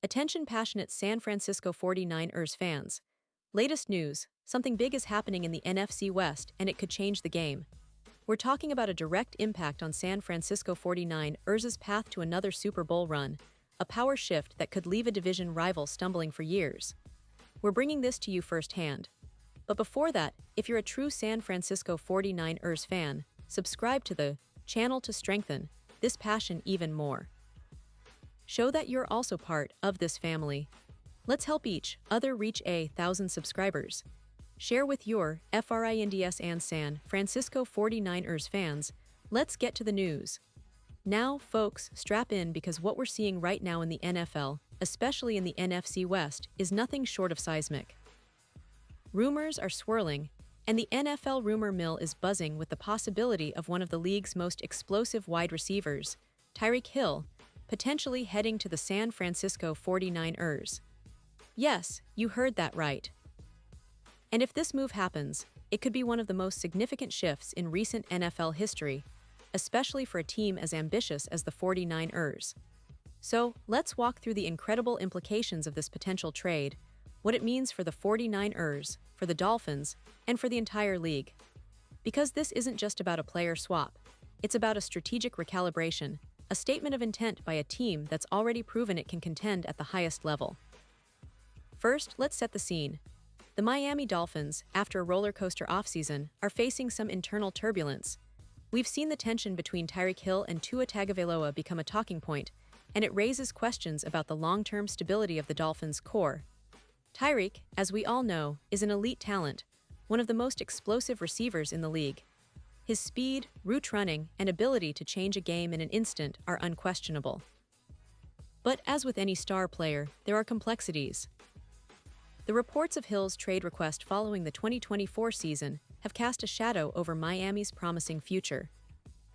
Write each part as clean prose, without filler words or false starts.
Attention passionate San Francisco 49ers fans. Latest news, something big is happening in the NFC West and it could change the game. We're talking about a direct impact on San Francisco 49ers' path to another Super Bowl run, a power shift that could leave a division rival stumbling for years. We're bringing this to you firsthand. But before that, if you're a true San Francisco 49ers fan, subscribe to the channel to strengthen this passion even more. Show that you're also part of this family. Let's help each other reach 1,000 subscribers. Share with your friends and San Francisco 49ers fans. Let's get to the news. Now, folks, strap in because what we're seeing right now in the NFL, especially in the NFC West, is nothing short of seismic. Rumors are swirling, and the NFL rumor mill is buzzing with the possibility of one of the league's most explosive wide receivers, Tyreek Hill, potentially heading to the San Francisco 49ers. Yes, you heard that right. And if this move happens, it could be one of the most significant shifts in recent NFL history, especially for a team as ambitious as the 49ers. So, let's walk through the incredible implications of this potential trade, what it means for the 49ers, for the Dolphins, and for the entire league. Because this isn't just about a player swap, it's about a strategic recalibration, a statement of intent by a team that's already proven it can contend at the highest level. First, let's set the scene. The Miami Dolphins, after a roller coaster offseason, are facing some internal turbulence. We've seen the tension between Tyreek Hill and Tua Tagovailoa become a talking point, and it raises questions about the long-term stability of the Dolphins' core. Tyreek, as we all know, is an elite talent, one of the most explosive receivers in the league. His speed, route running, and ability to change a game in an instant are unquestionable. But as with any star player, there are complexities. The reports of Hill's trade request following the 2024 season have cast a shadow over Miami's promising future.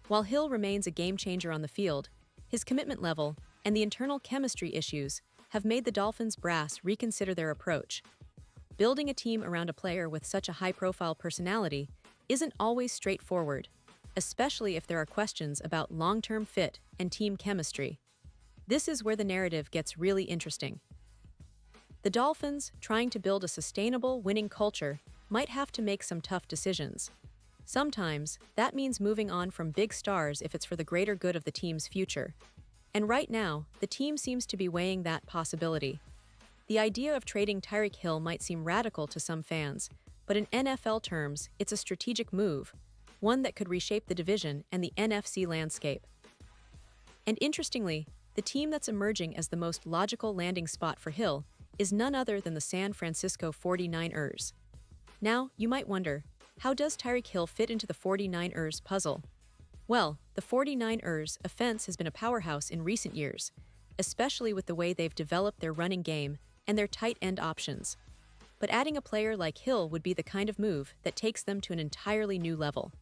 While Hill remains a game-changer on the field, his commitment level and the internal chemistry issues have made the Dolphins brass reconsider their approach. Building a team around a player with such a high-profile personality isn't always straightforward, especially if there are questions about long-term fit and team chemistry. This is where the narrative gets really interesting. The Dolphins, trying to build a sustainable, winning culture, might have to make some tough decisions. Sometimes, that means moving on from big stars if it's for the greater good of the team's future. And right now, the team seems to be weighing that possibility. The idea of trading Tyreek Hill might seem radical to some fans, but in NFL terms, it's a strategic move, one that could reshape the division and the NFC landscape. And interestingly, the team that's emerging as the most logical landing spot for Hill is none other than the San Francisco 49ers. Now, you might wonder, how does Tyreek Hill fit into the 49ers puzzle? Well, the 49ers' offense has been a powerhouse in recent years, especially with the way they've developed their running game and their tight end options. But adding a player like Hill would be the kind of move that takes them to an entirely new level.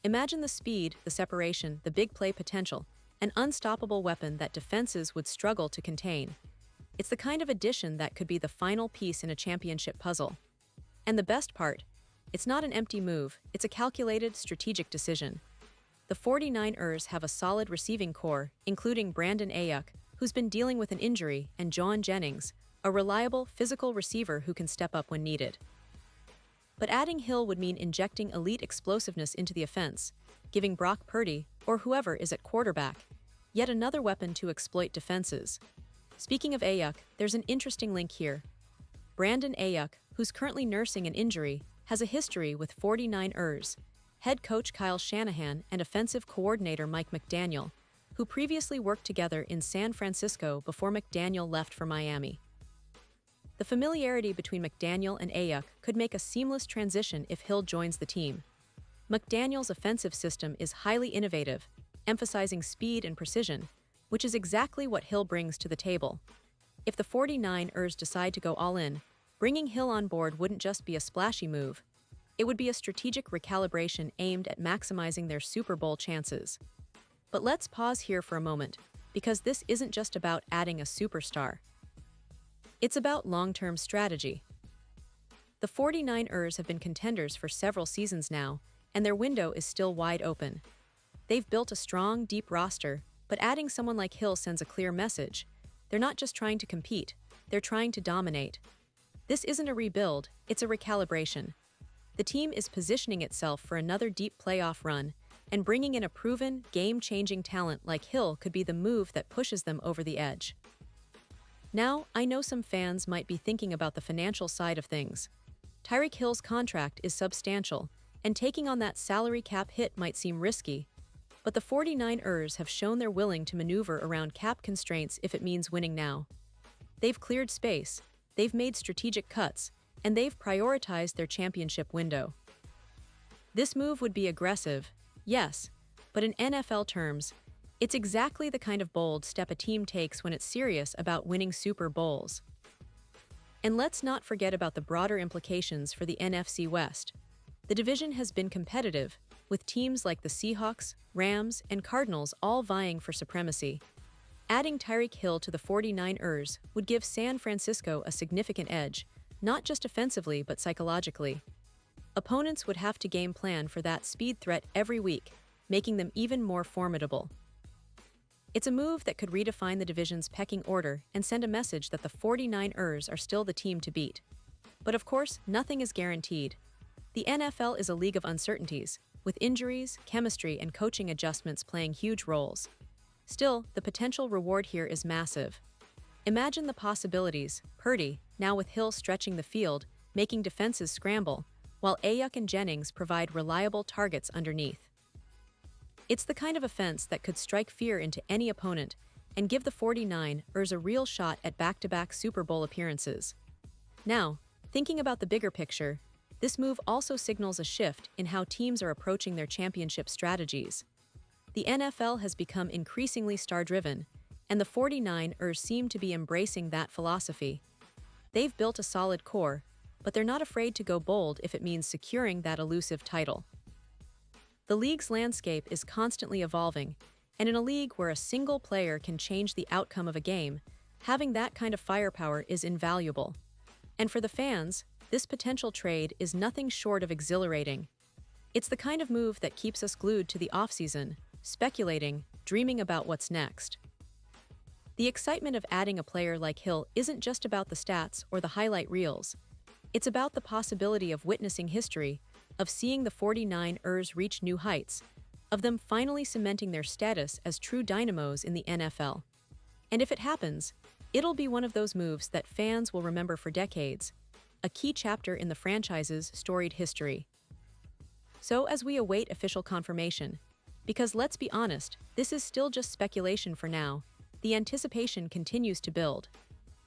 Imagine the speed, the separation, the big play potential, an unstoppable weapon that defenses would struggle to contain. It's the kind of addition that could be the final piece in a championship puzzle. And the best part, it's not an empty move, it's a calculated, strategic decision. The 49ers have a solid receiving core, including Brandon Ayuk, who's been dealing with an injury, and John Jennings, a reliable, physical receiver who can step up when needed. But adding Hill would mean injecting elite explosiveness into the offense, giving Brock Purdy, or whoever is at quarterback, yet another weapon to exploit defenses. Speaking of Ayuk, there's an interesting link here. Brandon Ayuk, who's currently nursing an injury, has a history with 49ers head coach Kyle Shanahan and offensive coordinator Mike McDaniel, who previously worked together in San Francisco before McDaniel left for Miami. The familiarity between McDaniel and Ayuk could make a seamless transition if Hill joins the team. McDaniel's offensive system is highly innovative, emphasizing speed and precision, which is exactly what Hill brings to the table. If the 49ers decide to go all in, bringing Hill on board wouldn't just be a splashy move. It would be a strategic recalibration aimed at maximizing their Super Bowl chances. But let's pause here for a moment, because this isn't just about adding a superstar. It's about long-term strategy. The 49ers have been contenders for several seasons now, and their window is still wide open. They've built a strong, deep roster, but adding someone like Hill sends a clear message. they're not just trying to compete, they're trying to dominate. This isn't a rebuild, it's a recalibration. The team is positioning itself for another deep playoff run, and bringing in a proven, game-changing talent like Hill could be the move that pushes them over the edge. Now, I know some fans might be thinking about the financial side of things. Tyreek Hill's contract is substantial, and taking on that salary cap hit might seem risky, but the 49ers have shown they're willing to maneuver around cap constraints if it means winning now. They've cleared space, they've made strategic cuts, and they've prioritized their championship window. This move would be aggressive, yes, but in NFL terms, it's exactly the kind of bold step a team takes when it's serious about winning Super Bowls. And let's not forget about the broader implications for the NFC West. The division has been competitive, with teams like the Seahawks, Rams, and Cardinals all vying for supremacy. Adding Tyreek Hill to the 49ers would give San Francisco a significant edge, not just offensively but psychologically. Opponents would have to game plan for that speed threat every week, making them even more formidable. It's a move that could redefine the division's pecking order and send a message that the 49ers are still the team to beat. But of course, nothing is guaranteed. The NFL is a league of uncertainties, with injuries, chemistry, and coaching adjustments playing huge roles. Still, the potential reward here is massive. Imagine the possibilities: Purdy, now with Hill stretching the field, making defenses scramble, while Ayuk and Jennings provide reliable targets underneath. It's the kind of offense that could strike fear into any opponent and give the 49ers a real shot at back-to-back Super Bowl appearances. Now, thinking about the bigger picture, this move also signals a shift in how teams are approaching their championship strategies. The NFL has become increasingly star-driven, and the 49ers seem to be embracing that philosophy. They've built a solid core, but they're not afraid to go bold if it means securing that elusive title. The league's landscape is constantly evolving, and in a league where a single player can change the outcome of a game, having that kind of firepower is invaluable. And for the fans, this potential trade is nothing short of exhilarating. It's the kind of move that keeps us glued to the offseason, speculating, dreaming about what's next. The excitement of adding a player like Hill isn't just about the stats or the highlight reels. It's about the possibility of witnessing history, of seeing the 49ers reach new heights, of them finally cementing their status as true dynamos in the NFL. And if it happens, it'll be one of those moves that fans will remember for decades, a key chapter in the franchise's storied history. So as we await official confirmation, because let's be honest, this is still just speculation for now, the anticipation continues to build.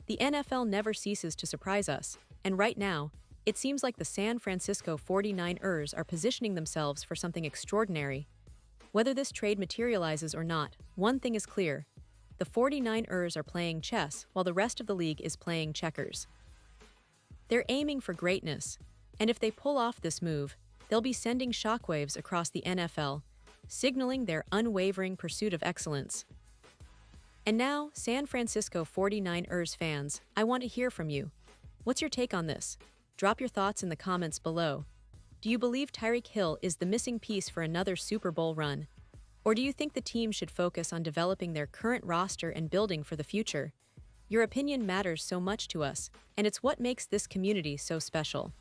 The NFL never ceases to surprise us, and right now, it seems like the San Francisco 49ers are positioning themselves for something extraordinary. Whether this trade materializes or not, one thing is clear: the 49ers are playing chess while the rest of the league is playing checkers. They're aiming for greatness, and if they pull off this move, they'll be sending shockwaves across the NFL, signaling their unwavering pursuit of excellence. And now, San Francisco 49ers fans, I want to hear from you. What's your take on this? Drop your thoughts in the comments below. Do you believe Tyreek Hill is the missing piece for another Super Bowl run? Or do you think the team should focus on developing their current roster and building for the future? Your opinion matters so much to us, and it's what makes this community so special.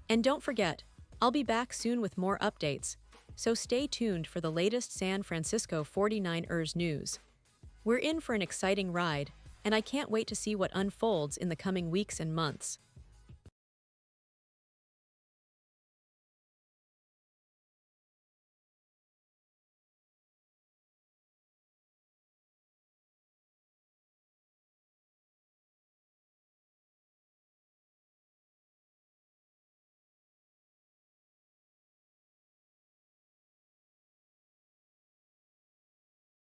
And don't forget, I'll be back soon with more updates, so stay tuned for the latest San Francisco 49ers news. We're in for an exciting ride, and I can't wait to see what unfolds in the coming weeks and months.